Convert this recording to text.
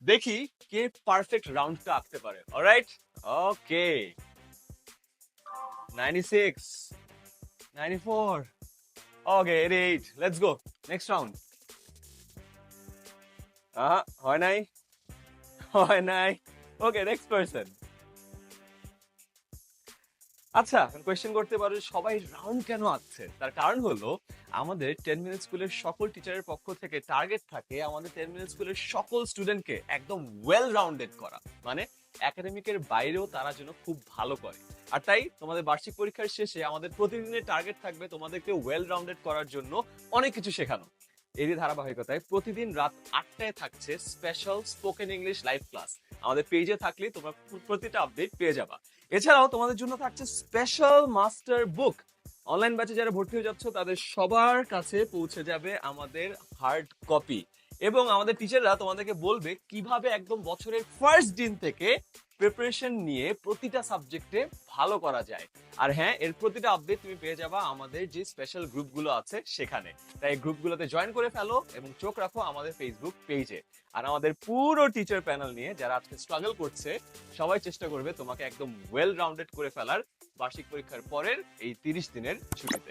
দেখি কে পারফেক্ট রাউন্ডটা আঁকতে পারে। Alright, okay. 96, 94, okay 88, let's go next round. হয় নাই, হয় নাই। ওকে, নেক্সট পারসন। আচ্ছা, কোয়েশ্চেন করতে পারো সবাই রাউন্ড কেন আসছে? তার কারণ হলো আমাদের 10 মিনিট স্কুলের সকল টিচারের পক্ষ থেকে টার্গেট থাকে আমাদের 10 মিনিট স্কুলের সকল স্টুডেন্টকে একদম ওয়েল রাউন্ডেড করা, মানে একাডেমিকের বাইরেও তারা যেন খুব ভালো করে। আর তাই তোমাদের বার্ষিক পরীক্ষার শেষে আমাদের প্রতিদিনের টার্গেট থাকবে তোমাদেরকে ওয়েল রাউন্ডেড করার জন্য অনেক কিছু শেখানো। এরই ধারাবাহিকতায় প্রতিদিন রাত 8টায় থাকছে special spoken English live class. আমাদের পেজে থাকলে তোমরা প্রতিটা আপডেট পেয়ে যাবা। এছাড়াও তোমাদের জন্য থাকছে স্পেশাল মাস্টার বুক। অনলাইন ব্যাচে যারা ভর্তি হয়ে যাচ্ছ তাদের সবার কাছে পৌঁছে যাবে আমাদের হার্ড কপি, এবং আমাদের টিচাররা তোমাদেরকে বলবে কিভাবে একদম বছরের ফার্স্ট দিন থেকে প্রিপারেশন নিয়ে প্রতিটা সাবজেক্টে ভালো করা যায়। আর হ্যাঁ, এর প্রতিটা আপডেট তুমি পেয়ে যাবা আমাদের যে স্পেশাল গ্রুপগুলো আছে সেখানে। তাই গ্রুপগুলোতে জয়েন করে ফেলো এবং চোখ রাখো আমাদের ফেসবুক পেজে। আর আমাদের পুরো টিচার প্যানেল নিয়ে যারা আজকে স্ট্রাগল করছে সবাই চেষ্টা করবে তোমাকে একদম ওয়েল রাউন্ডেড করে ফেলার বার্ষিক পরীক্ষার পরের এই 30 দিনের ছুটিতে।